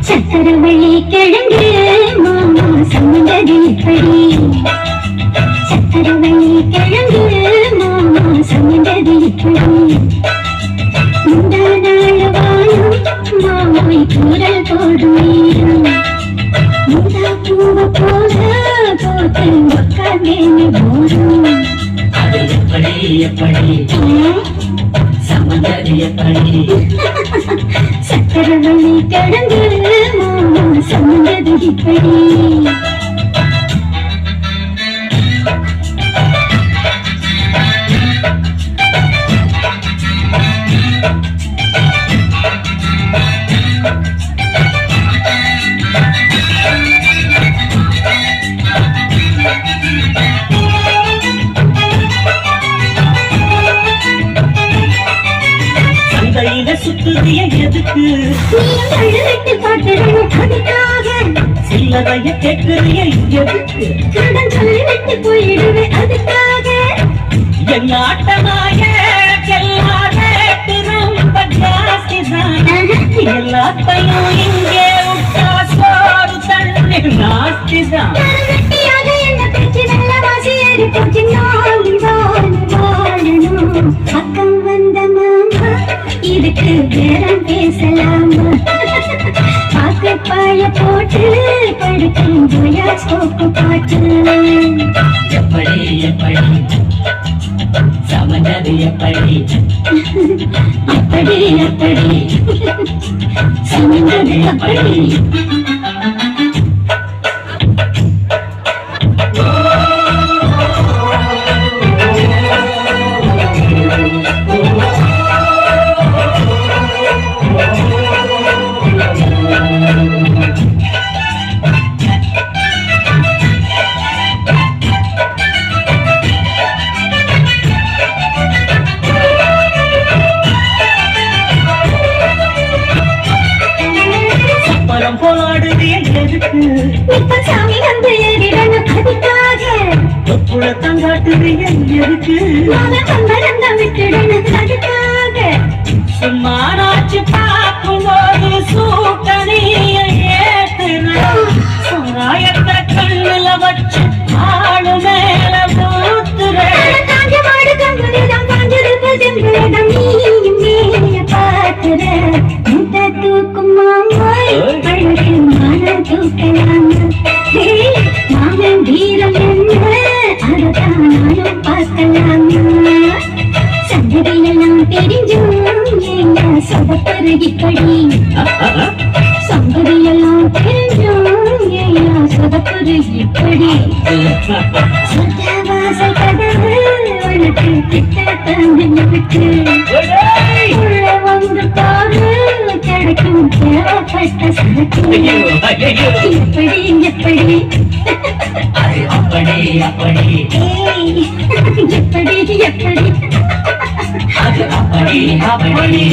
சக்கரவள்ளி கிழங்கு மாமா சமந்தது படி சக்கரவள்ளி கிழங்கு மாமா சமந்தது படி முந்தா நாள் வாழும் மாமாய் கூறல் போடும் முந்தா பூவ போல போட்டு உட்கார்ந்தேன்னு போடும் அது எப்படி எப்படி சமந்தது எப்படி சக்கரவள்ளி கிழங்கு மாமா சமந்தது இப்படி சந்தையில சுத்துறிய எதுக்கு விட்டு பாட்டுறணும் அதுக்காக சில்லறைய கேட்கிறிய எதுக்கு கடன் சொல்லிவிட்டு போயிடுவேன் அதுக்காக என் ஆட்டமாக ரொம்ப ஜாஸ்திதான் எல்லாத்தையும் இங்கே விட்டா சோறு தண்ணி நாஸ்திதான் வெட்டியாக என்ன பேச்சு நல்ல வாசி ஏறி போச்சு நாளி வாழணும் பக்கம் வந்த மாமா இதுக்கு பேரம் பேசலாமா பாக்கு பாய போட்டு படுக்கும் ஜோயா சோப்பு பாட்டு எப்படி எப்படி சமந்தது எப்படி எப்படி எப்படி சமந்தது எப்படி போடுறிய எதுக்கு இப்ப சாமி வந்து ஏறிடணும் அதுக்காக புழத்தம் காட்டுறிய எதுக்கு கம்பளம் விட்டுடணும் அதுக்காக சும்மானாச்சு பார்க்கும்போது சூட்டணிய ஏத்துற சாயத்தை கண்ணுல வச்சு ஆளு மேல ஊத்துற காஞ்ச மாடு கங்குலிடம் காஞ்சிருப்பு செங்குலிடம் நீயும் மேய பார்க்கிற முட்டை தூக்கும் மாமாய் அழகு மனம் தூக்கலாமா மாமன் வீரம் என்ன அதத்தான் நானும் பார்க்கலாமா சந்ததியெல்லாம் தெரிஞ்சும் என்ன சொதப்பரு இப்படி சந்ததியெல்லாம் தெரிஞ்சும் என்ன சொதப்பரு இப்படி சொர்க்கவாசல் கதவு உனக்கு கிட்ட தந்து விட்டு உள்ள வந்து பாரு கிடைக்கும் தேவைப்பட்ட சரக்கு எப்படி எப்படி அப்படி அப்படி எப்படி எப்படி அது அப்படி அப்படி